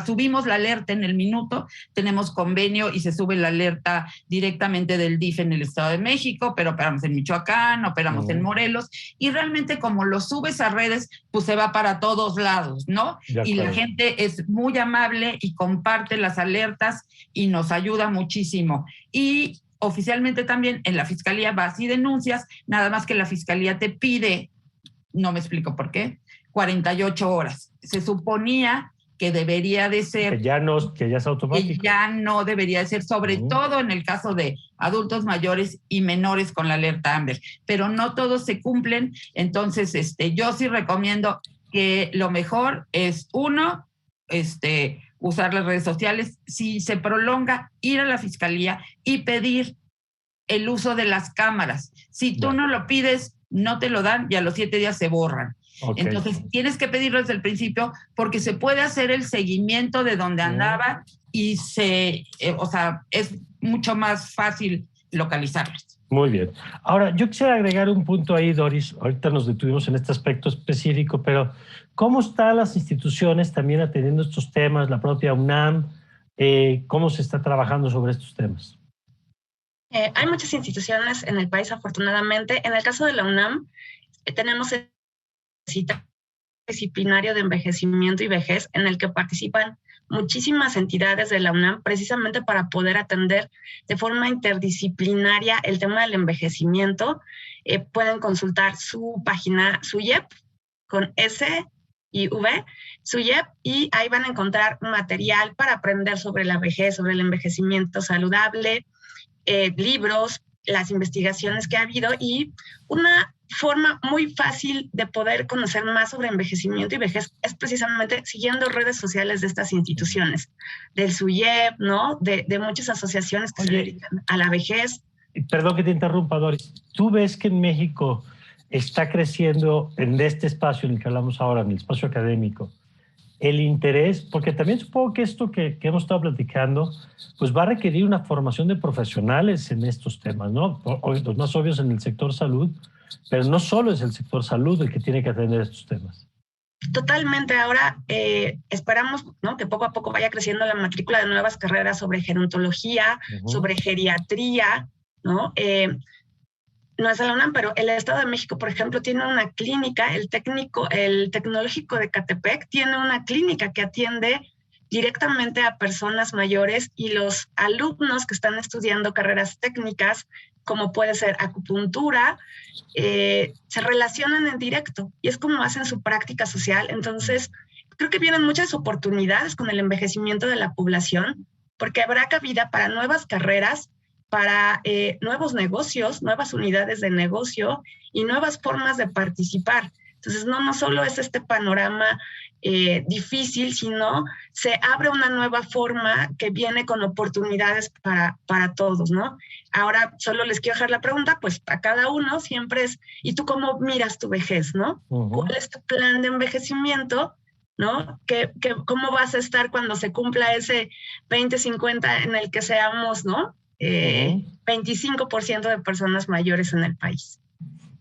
subimos la alerta en el minuto, tenemos convenio y se sube la alerta directamente del DIF en el Estado de México, pero operamos en Michoacán, operamos en Morelos, y realmente como lo subes a redes, pues se va para todos lados, ¿no? Y la gente es muy amable y comparte las alertas y nos ayuda muchísimo. Y oficialmente también en la Fiscalía vas y denuncias, nada más que la Fiscalía te pide, no me explico por qué, 48 horas. Se suponía que debería de ser... Que ya es automático. Que ya no debería de ser, sobre todo en el caso de adultos mayores y menores con la alerta Amber. Pero no todos se cumplen, entonces yo sí recomiendo que lo mejor es, uno, usar las redes sociales. Si se prolonga, ir a la Fiscalía y pedir el uso de las cámaras. Si tú no lo pides, no te lo dan y a los 7 días se borran. Okay. Entonces, tienes que pedirlo desde el principio porque se puede hacer el seguimiento de donde andaba y es mucho más fácil localizarlos. Muy bien. Ahora, yo quisiera agregar un punto ahí, Doris. Ahorita nos detuvimos en este aspecto específico, pero ¿cómo están las instituciones también atendiendo estos temas? La propia UNAM, ¿cómo se está trabajando sobre estos temas? Hay muchas instituciones en el país, afortunadamente. En el caso de la UNAM, tenemos el disciplinario de envejecimiento y vejez, en el que participan muchísimas entidades de la UNAM precisamente para poder atender de forma interdisciplinaria el tema del envejecimiento. Pueden consultar su página, SUYEP, con S y V, SUYEP, y ahí van a encontrar material para aprender sobre la vejez, sobre el envejecimiento saludable, libros, las investigaciones que ha habido, y una forma muy fácil de poder conocer más sobre envejecimiento y vejez es precisamente siguiendo redes sociales de estas instituciones, del SUYEP, ¿no? De muchas asociaciones que se dedican a la vejez. Perdón que te interrumpa, Doris. ¿Tú ves que en México está creciendo en este espacio en el que hablamos ahora, en el espacio académico, el interés? Porque también supongo que esto que hemos estado platicando, pues va a requerir una formación de profesionales en estos temas, ¿no? Los más obvios en el sector salud, pero no solo es el sector salud el que tiene que atender estos temas. Totalmente. Ahora esperamos, ¿no?, que poco a poco vaya creciendo la matrícula de nuevas carreras sobre gerontología, sobre geriatría, ¿no? No es la UNAM, pero el Estado de México, por ejemplo, tiene una clínica, el Tecnológico de Catepec tiene una clínica que atiende directamente a personas mayores, y los alumnos que están estudiando carreras técnicas, como puede ser acupuntura, se relacionan en directo, y es como hacen su práctica social. Entonces, creo que vienen muchas oportunidades con el envejecimiento de la población, porque habrá cabida para nuevas carreras, para nuevos negocios, nuevas unidades de negocio y nuevas formas de participar. Entonces, no solo es este panorama difícil, sino se abre una nueva forma que viene con oportunidades para todos, ¿no? Ahora, solo les quiero dejar la pregunta, pues a cada uno siempre es, ¿y tú cómo miras tu vejez, no? ¿Cuál es tu plan de envejecimiento, no? ¿Cómo vas a estar cuando se cumpla ese 2050 en el que seamos, ¿no? 25% de personas mayores en el país?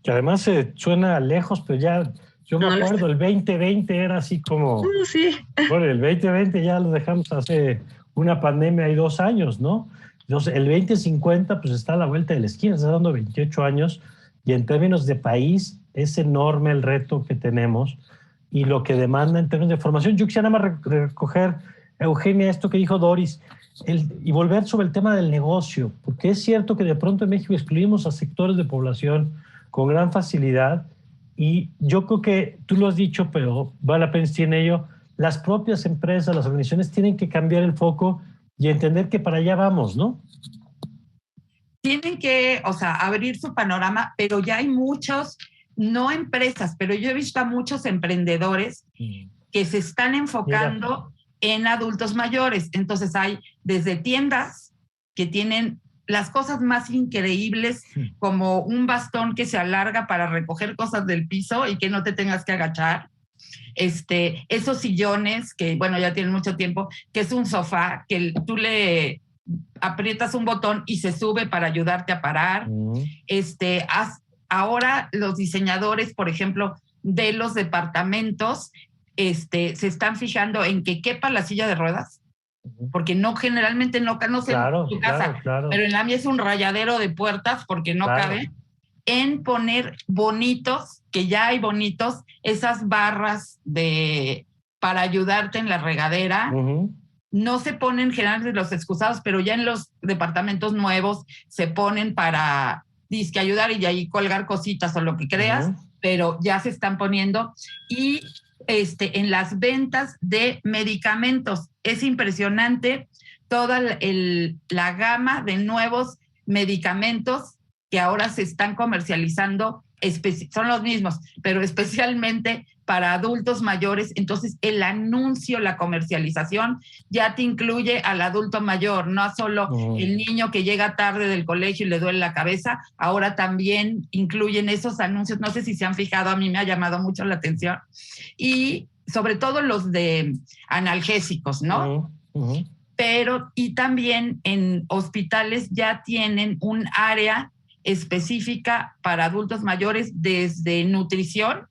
Que además suena lejos, pero ya, yo me acuerdo, el 2020 era así como... Sí. Bueno, el 2020 ya lo dejamos hace una pandemia y 2 años, ¿no? Entonces, el 2050 pues está a la vuelta de la esquina, está dando 28 años, y en términos de país es enorme el reto que tenemos y lo que demanda en términos de formación. Yo quisiera nada más recoger, Eugenia, esto que dijo Doris, y volver sobre el tema del negocio, porque es cierto que de pronto en México excluimos a sectores de población con gran facilidad, y yo creo que tú lo has dicho, pero vale la pena insistir en ello, las propias empresas, las organizaciones tienen que cambiar el foco y entender que para allá vamos, ¿no? Tienen que, o sea, abrir su panorama, pero ya hay muchos, no empresas, pero yo he visto a muchos emprendedores que se están enfocando en adultos mayores. Entonces hay desde tiendas que tienen las cosas más increíbles, como un bastón que se alarga para recoger cosas del piso y que no te tengas que agachar. Esos sillones que, bueno, ya tienen mucho tiempo, que es un sofá que tú le aprietas un botón y se sube para ayudarte a parar. Ahora los diseñadores, por ejemplo, de los departamentos, se están fijando en que quepa la silla de ruedas, porque no, generalmente no sé en tu casa, pero en la mía es un rayadero de puertas porque no cabe, en poner bonitos, que ya hay bonitos, esas barras para ayudarte en la regadera. No se ponen generalmente los excusados, pero ya en los departamentos nuevos se ponen para disque ayudar y ahí colgar cositas o lo que creas, pero ya se están poniendo. Y en las ventas de medicamentos es impresionante toda la gama de nuevos medicamentos que ahora se están comercializando, son los mismos, pero especialmente para adultos mayores. Entonces el anuncio, la comercialización ya te incluye al adulto mayor, no solo el niño que llega tarde del colegio y le duele la cabeza, ahora también incluyen esos anuncios. No sé si se han fijado, a mí me ha llamado mucho la atención, y sobre todo los de analgésicos, ¿no? Pero y también en hospitales ya tienen un área específica para adultos mayores, desde nutrición,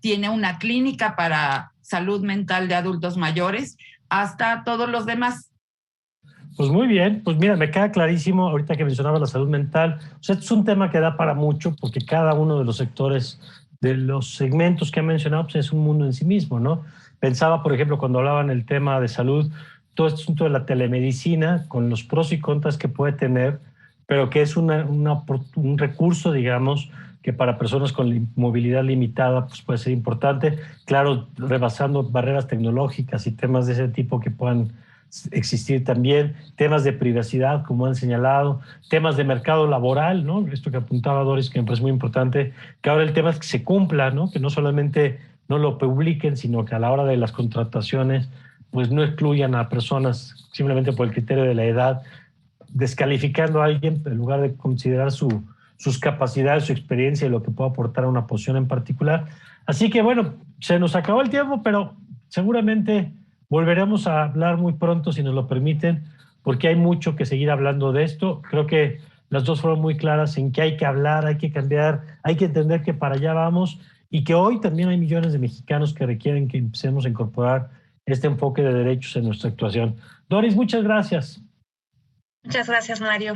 tiene una clínica para salud mental de adultos mayores, hasta todos los demás. Pues muy bien, pues mira, me queda clarísimo ahorita que mencionaba la salud mental. O sea, es un tema que da para mucho, porque cada uno de los sectores, de los segmentos que he mencionado, pues es un mundo en sí mismo, ¿no? Pensaba, por ejemplo, cuando hablaban del tema de salud, todo este asunto de la telemedicina, con los pros y contras que puede tener, pero que es un recurso, digamos, que para personas con movilidad limitada pues puede ser importante. Claro, rebasando barreras tecnológicas y temas de ese tipo que puedan existir también, temas de privacidad, como han señalado, temas de mercado laboral, ¿no? Esto que apuntaba Doris, que me parece muy importante, que ahora el tema es que se cumpla, ¿no? Que no solamente no lo publiquen, sino que a la hora de las contrataciones pues no excluyan a personas simplemente por el criterio de la edad, descalificando a alguien en lugar de considerar sus capacidades, su experiencia y lo que puede aportar a una posición en particular. Así que bueno, se nos acabó el tiempo, pero seguramente volveremos a hablar muy pronto, si nos lo permiten, porque hay mucho que seguir hablando de esto. Creo que las dos fueron muy claras en que hay que hablar, hay que cambiar, hay que entender que para allá vamos y que hoy también hay millones de mexicanos que requieren que empecemos a incorporar este enfoque de derechos en nuestra actuación. Doris, muchas gracias. Muchas gracias, Mario.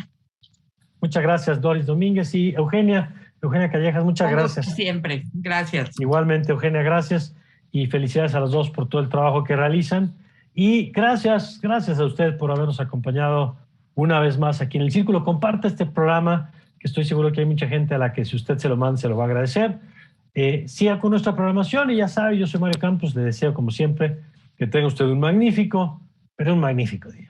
Muchas gracias, Doris Domínguez. Y Eugenia Callejas, muchas gracias. Siempre, gracias. Igualmente, Eugenia, gracias. Y felicidades a los dos por todo el trabajo que realizan. Y gracias a usted por habernos acompañado una vez más aquí en El Círculo. Comparte este programa, que estoy seguro que hay mucha gente a la que si usted se lo manda, se lo va a agradecer. Siga con nuestra programación y ya sabe, yo soy Mario Campos. Le deseo, como siempre, que tenga usted un magnífico día.